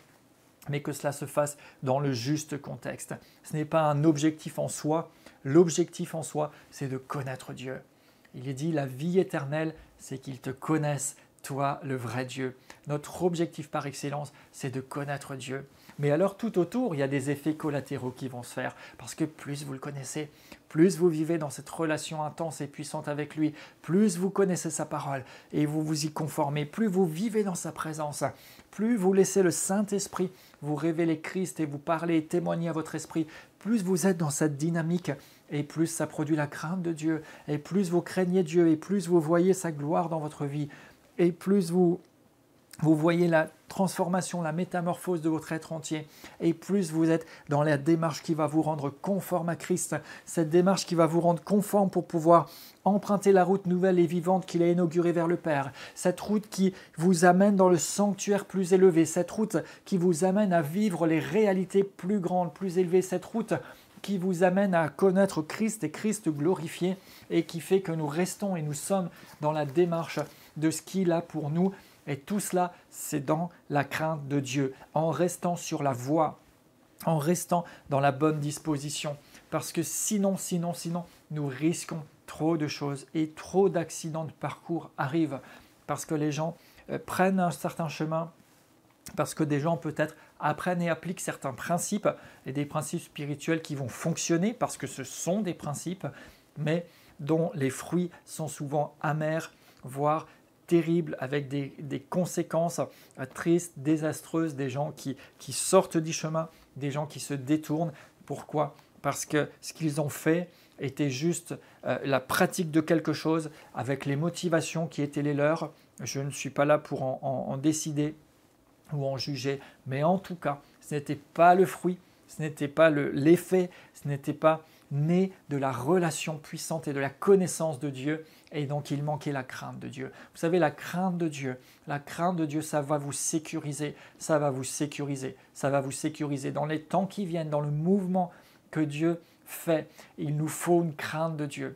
mais que cela se fasse dans le juste contexte. Ce n'est pas un objectif en soi. L'objectif en soi, c'est de connaître Dieu. Il est dit, la vie éternelle, c'est qu'ils te connaissent, toi le vrai Dieu. Notre objectif par excellence, c'est de connaître Dieu. Mais alors tout autour, il y a des effets collatéraux qui vont se faire, parce que plus vous le connaissez, plus vous vivez dans cette relation intense et puissante avec lui, plus vous connaissez sa parole et vous vous y conformez, plus vous vivez dans sa présence, plus vous laissez le Saint-Esprit vous révéler Christ et vous parler et témoigner à votre esprit, plus vous êtes dans cette dynamique et plus ça produit la crainte de Dieu, et plus vous craignez Dieu et plus vous voyez sa gloire dans votre vie, et plus vous voyez la transformation, la métamorphose de votre être entier, et plus vous êtes dans la démarche qui va vous rendre conforme à Christ, cette démarche qui va vous rendre conforme pour pouvoir emprunter la route nouvelle et vivante qu'il a inaugurée vers le Père, cette route qui vous amène dans le sanctuaire plus élevé, cette route qui vous amène à vivre les réalités plus grandes, plus élevées, cette route qui vous amène à connaître Christ et Christ glorifié, et qui fait que nous restons et nous sommes dans la démarche de ce qu'il a pour nous. Et tout cela, c'est dans la crainte de Dieu, en restant sur la voie, en restant dans la bonne disposition. Parce que sinon, nous risquons trop de choses et trop d'accidents de parcours arrivent. Parce que les gens prennent un certain chemin, parce que des gens peut-être apprennent et appliquent certains principes, et des principes spirituels qui vont fonctionner, parce que ce sont des principes, mais dont les fruits sont souvent amers, voire terribles, avec des conséquences tristes, désastreuses, des gens qui sortent du chemin, des gens qui se détournent. Pourquoi ? Parce que ce qu'ils ont fait était juste la pratique de quelque chose avec les motivations qui étaient les leurs. Je ne suis pas là pour en décider ou en juger, mais en tout cas, ce n'était pas le fruit, ce n'était pas l'effet, ce n'était pas né de la relation puissante et de la connaissance de Dieu, et donc il manquait la crainte de Dieu. Vous savez, la crainte de Dieu, ça va vous sécuriser, ça va vous sécuriser, ça va vous sécuriser. Dans les temps qui viennent, dans le mouvement que Dieu fait, il nous faut une crainte de Dieu.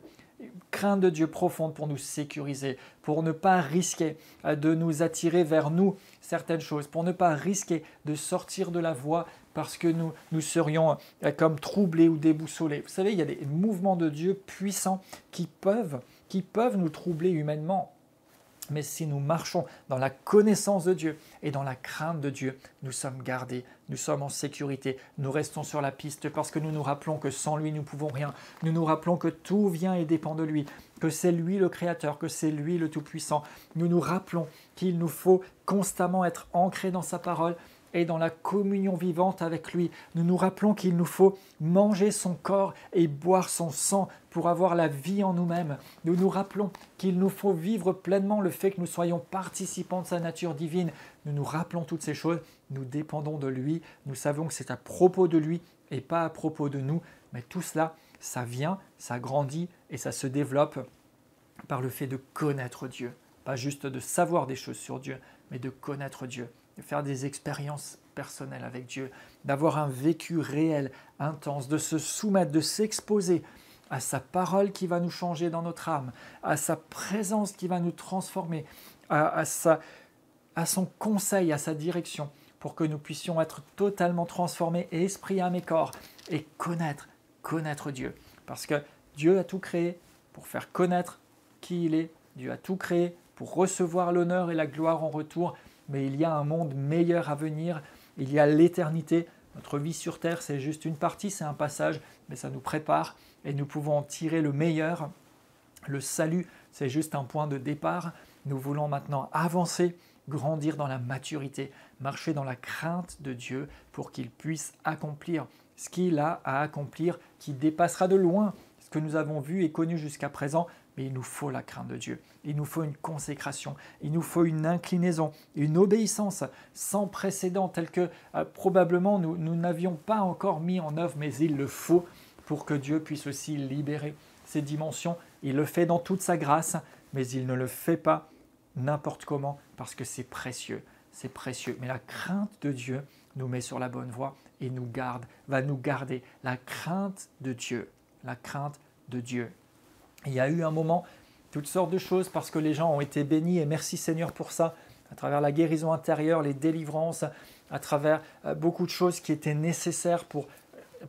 Crainte de Dieu profonde pour nous sécuriser, pour ne pas risquer de nous attirer vers nous certaines choses, pour ne pas risquer de sortir de la voie parce que nous serions comme troublés ou déboussolés. Vous savez, il y a des mouvements de Dieu puissants qui peuvent nous troubler humainement. Mais si nous marchons dans la connaissance de Dieu et dans la crainte de Dieu, nous sommes gardés, nous sommes en sécurité, nous restons sur la piste parce que nous nous rappelons que sans lui, nous ne pouvons rien. Nous nous rappelons que tout vient et dépend de lui, que c'est lui le Créateur, que c'est lui le Tout-Puissant. Nous nous rappelons qu'il nous faut constamment être ancrés dans sa parole et dans la communion vivante avec lui. Nous nous rappelons qu'il nous faut manger son corps et boire son sang pour avoir la vie en nous-mêmes. Nous nous rappelons qu'il nous faut vivre pleinement le fait que nous soyons participants de sa nature divine. Nous nous rappelons toutes ces choses, nous dépendons de lui, nous savons que c'est à propos de lui et pas à propos de nous, mais tout cela, ça vient, ça grandit et ça se développe par le fait de connaître Dieu. Pas juste de savoir des choses sur Dieu, mais de connaître Dieu, de faire des expériences personnelles avec Dieu, d'avoir un vécu réel, intense, de se soumettre, de s'exposer à sa parole qui va nous changer dans notre âme, à sa présence qui va nous transformer, à son conseil, à sa direction, pour que nous puissions être totalement transformés, esprit, âme et corps, et connaître Dieu. Parce que Dieu a tout créé pour faire connaître qui il est, Dieu a tout créé pour recevoir l'honneur et la gloire en retour, mais il y a un monde meilleur à venir, il y a l'éternité. Notre vie sur terre, c'est juste une partie, c'est un passage, mais ça nous prépare et nous pouvons en tirer le meilleur. Le salut, c'est juste un point de départ. Nous voulons maintenant avancer, grandir dans la maturité, marcher dans la crainte de Dieu pour qu'il puisse accomplir ce qu'il a à accomplir, qui dépassera de loin ce que nous avons vu et connu jusqu'à présent. Mais il nous faut la crainte de Dieu, il nous faut une consécration, il nous faut une inclinaison, une obéissance sans précédent telle que probablement nous n'avions pas encore mis en œuvre, mais il le faut pour que Dieu puisse aussi libérer ces dimensions. Il le fait dans toute sa grâce, mais il ne le fait pas n'importe comment parce que c'est précieux, c'est précieux. Mais la crainte de Dieu nous met sur la bonne voie et nous garde, va nous garder. La crainte de Dieu, la crainte de Dieu. Il y a eu un moment, toutes sortes de choses parce que les gens ont été bénis et merci Seigneur pour ça, à travers la guérison intérieure, les délivrances, à travers beaucoup de choses qui étaient nécessaires pour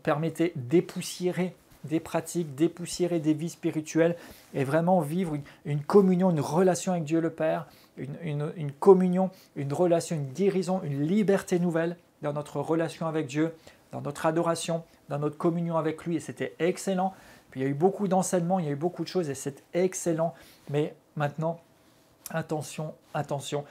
permettre dépoussiérer des pratiques dépoussiérées des vies spirituelles et vraiment vivre une communion, une relation avec Dieu le Père, une communion, une relation, une guérison, une liberté nouvelle dans notre relation avec Dieu, dans notre adoration, dans notre communion avec lui. Et c'était excellent. Puis il y a eu beaucoup d'enseignements, il y a eu beaucoup de choses et c'est excellent. Mais maintenant, attention, attention.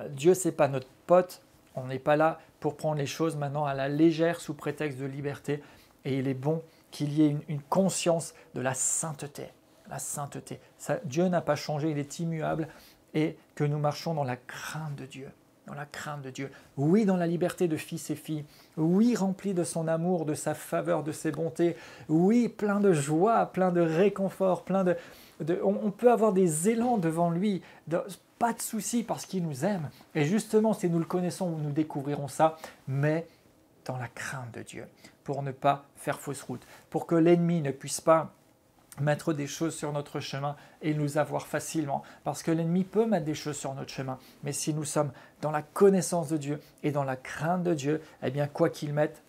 Dieu, ce n'est pas notre pote. On n'est pas là pour prendre les choses maintenant à la légère sous prétexte de liberté. Et il est bon qu'il y ait une conscience de la sainteté. La sainteté. Ça, Dieu n'a pas changé, il est immuable. Et que nous marchons dans la crainte de Dieu. Dans la crainte de Dieu. Oui, dans la liberté de fils et filles. Oui, rempli de son amour, de sa faveur, de ses bontés. Oui, plein de joie, plein de réconfort, on peut avoir des élans devant lui. Pas de souci parce qu'il nous aime. Et justement, si nous le connaissons, nous découvrirons ça. Mais dans la crainte de Dieu. Pour ne pas faire fausse route. Pour que l'ennemi ne puisse pas mettre des choses sur notre chemin et nous avoir facilement. Parce que l'ennemi peut mettre des choses sur notre chemin. Mais si nous sommes dans la connaissance de Dieu et dans la crainte de Dieu, eh bien quoi qu'il mette,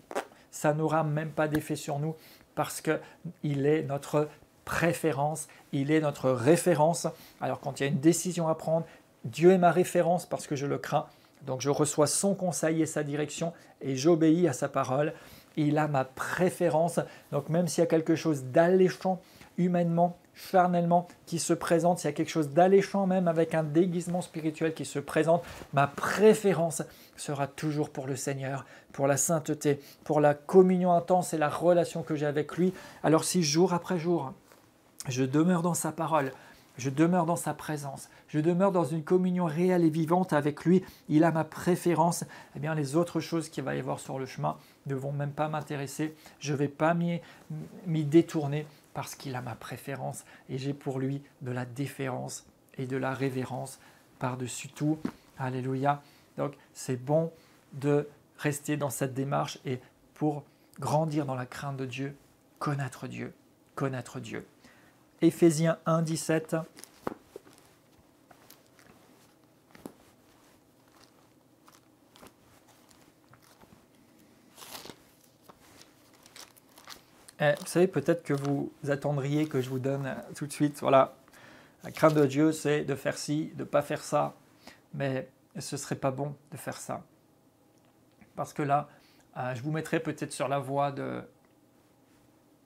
ça n'aura même pas d'effet sur nous parce qu'il est notre préférence, il est notre référence. Alors quand il y a une décision à prendre, Dieu est ma référence parce que je le crains. Donc je reçois son conseil et sa direction et j'obéis à sa parole. Il a ma préférence. Donc même s'il y a quelque chose d'alléchant, humainement, charnellement, qui se présente, s'il y a quelque chose d'alléchant même avec un déguisement spirituel qui se présente, ma préférence sera toujours pour le Seigneur, pour la sainteté, pour la communion intense et la relation que j'ai avec lui. Alors si jour après jour, je demeure dans sa parole, je demeure dans sa présence, je demeure dans une communion réelle et vivante avec lui, il a ma préférence, eh bien les autres choses qu'il va y avoir sur le chemin ne vont même pas m'intéresser, je ne vais pas m'y détourner parce qu'il a ma préférence et j'ai pour lui de la déférence et de la révérence par-dessus tout. Alléluia. Donc c'est bon de rester dans cette démarche et pour grandir dans la crainte de Dieu, connaître Dieu, connaître Dieu. Éphésiens 1, 17. Vous savez, peut-être que vous attendriez que je vous donne tout de suite, voilà, la crainte de Dieu, c'est de faire ci, de ne pas faire ça, mais ce ne serait pas bon de faire ça. Parce que là, je vous mettrai peut-être sur la voie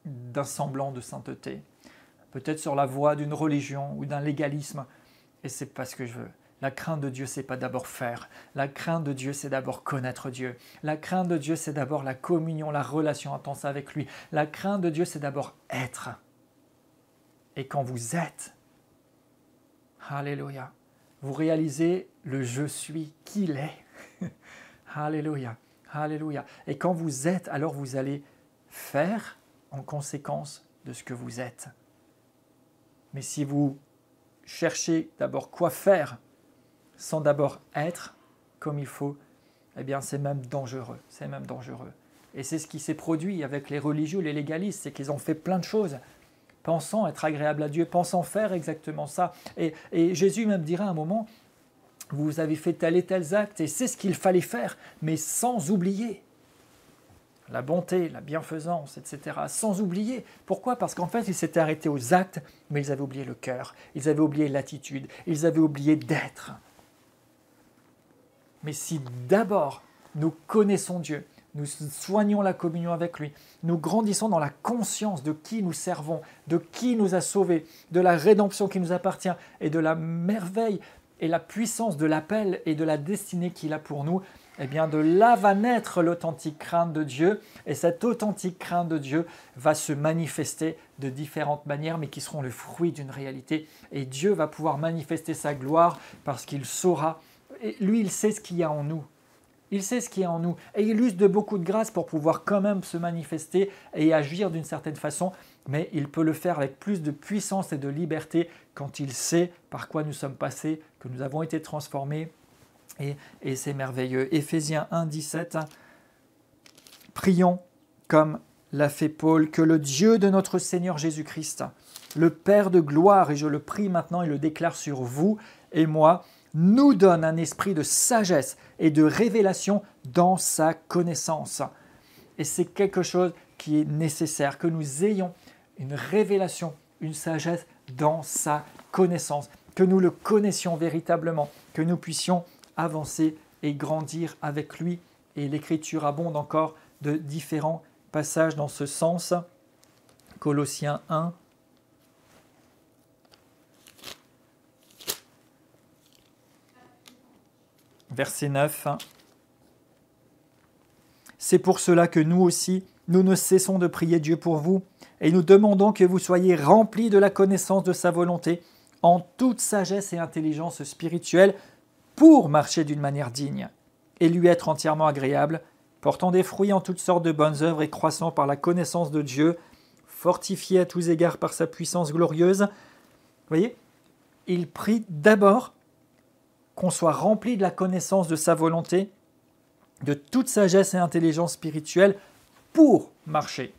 d'un semblant de sainteté, peut-être sur la voie d'une religion ou d'un légalisme, et c'est pas ce que je veux. La crainte de Dieu, c'est pas d'abord faire. La crainte de Dieu, c'est d'abord connaître Dieu. La crainte de Dieu, c'est d'abord la communion, la relation intense avec lui. La crainte de Dieu, c'est d'abord être. Et quand vous êtes, alléluia, vous réalisez le je suis qu'il est. Alléluia, alléluia. Et quand vous êtes, alors vous allez faire en conséquence de ce que vous êtes. Mais si vous cherchez d'abord quoi faire, sans d'abord être comme il faut, eh bien c'est même dangereux, c'est même dangereux. Et c'est ce qui s'est produit avec les religieux, les légalistes, c'est qu'ils ont fait plein de choses, pensant être agréable à Dieu, pensant faire exactement ça. Et Jésus même dira à un moment, vous avez fait tel et tel acte, et c'est ce qu'il fallait faire, mais sans oublier la bonté, la bienfaisance, etc. Sans oublier. Pourquoi ? Parce qu'en fait, ils s'étaient arrêtés aux actes, mais ils avaient oublié le cœur, ils avaient oublié l'attitude, ils avaient oublié d'être. Mais si d'abord nous connaissons Dieu, nous soignons la communion avec lui, nous grandissons dans la conscience de qui nous servons, de qui nous a sauvés, de la rédemption qui nous appartient et de la merveille et la puissance de l'appel et de la destinée qu'il a pour nous, eh bien de là va naître l'authentique crainte de Dieu et cette authentique crainte de Dieu va se manifester de différentes manières mais qui seront le fruit d'une réalité et Dieu va pouvoir manifester sa gloire parce qu'il saura. Et lui, il sait ce qu'il y a en nous. Il sait ce qu'il y a en nous. Et il use de beaucoup de grâce pour pouvoir quand même se manifester et agir d'une certaine façon. Mais il peut le faire avec plus de puissance et de liberté quand il sait par quoi nous sommes passés, que nous avons été transformés. Et c'est merveilleux. Éphésiens 1, 17. Prions comme l'a fait Paul, que le Dieu de notre Seigneur Jésus-Christ, le Père de gloire, et je le prie maintenant et le déclare sur vous et moi, nous donne un esprit de sagesse et de révélation dans sa connaissance. Et c'est quelque chose qui est nécessaire, que nous ayons une révélation, une sagesse dans sa connaissance, que nous le connaissions véritablement, que nous puissions avancer et grandir avec lui. Et l'Écriture abonde encore de différents passages dans ce sens. Colossiens 1. Verset 9. C'est pour cela que nous aussi, nous ne cessons de prier Dieu pour vous, et nous demandons que vous soyez remplis de la connaissance de sa volonté, en toute sagesse et intelligence spirituelle, pour marcher d'une manière digne, et lui être entièrement agréable, portant des fruits en toutes sortes de bonnes œuvres et croissant par la connaissance de Dieu, fortifié à tous égards par sa puissance glorieuse. Vous voyez, il prie d'abord qu'on soit rempli de la connaissance de sa volonté, de toute sagesse et intelligence spirituelle pour marcher.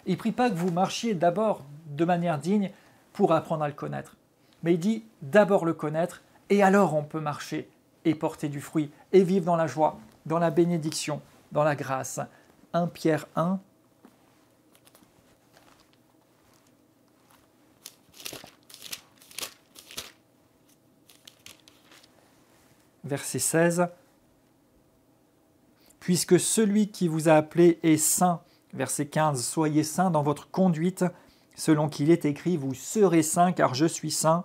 Il ne prie pas que vous marchiez d'abord de manière digne pour apprendre à le connaître. Mais il dit d'abord le connaître et alors on peut marcher et porter du fruit et vivre dans la joie, dans la bénédiction, dans la grâce. 1 Pierre 1. Verset 16. Puisque celui qui vous a appelé est saint, verset 15, soyez saints dans votre conduite, selon qu'il est écrit, vous serez saints car je suis saint.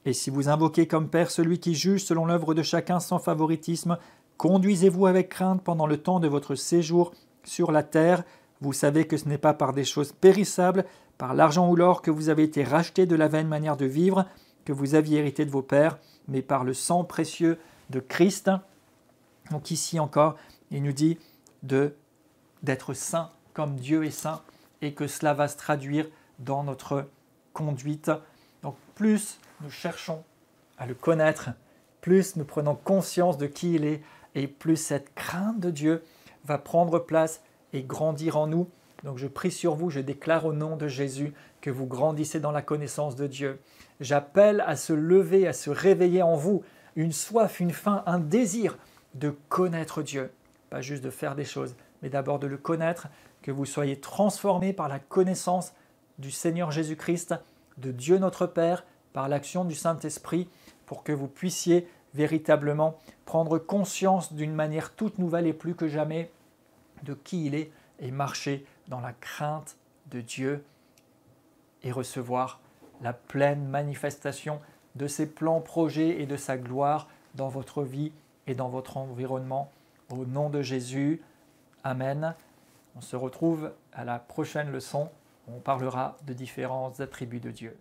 Et si vous invoquez comme Père celui qui juge selon l'œuvre de chacun sans favoritisme, conduisez-vous avec crainte pendant le temps de votre séjour sur la terre. Vous savez que ce n'est pas par des choses périssables, par l'argent ou l'or que vous avez été rachetés de la vaine manière de vivre que vous aviez hérité de vos pères, mais par le sang précieux de Christ. Donc ici encore, il nous dit d'être saint comme Dieu est saint et que cela va se traduire dans notre conduite. Donc plus nous cherchons à le connaître, plus nous prenons conscience de qui il est et plus cette crainte de Dieu va prendre place et grandir en nous. Donc je prie sur vous, je déclare au nom de Jésus que vous grandissez dans la connaissance de Dieu. J'appelle à se lever, à se réveiller en vous une soif, une faim, un désir de connaître Dieu. Pas juste de faire des choses, mais d'abord de le connaître, que vous soyez transformés par la connaissance du Seigneur Jésus-Christ, de Dieu notre Père, par l'action du Saint-Esprit, pour que vous puissiez véritablement prendre conscience d'une manière toute nouvelle et plus que jamais de qui il est et marcher dans la crainte de Dieu et recevoir la pleine manifestation de ses plans, projets et de sa gloire dans votre vie et dans votre environnement. Au nom de Jésus, Amen. On se retrouve à la prochaine leçon où on parlera de différents attributs de Dieu.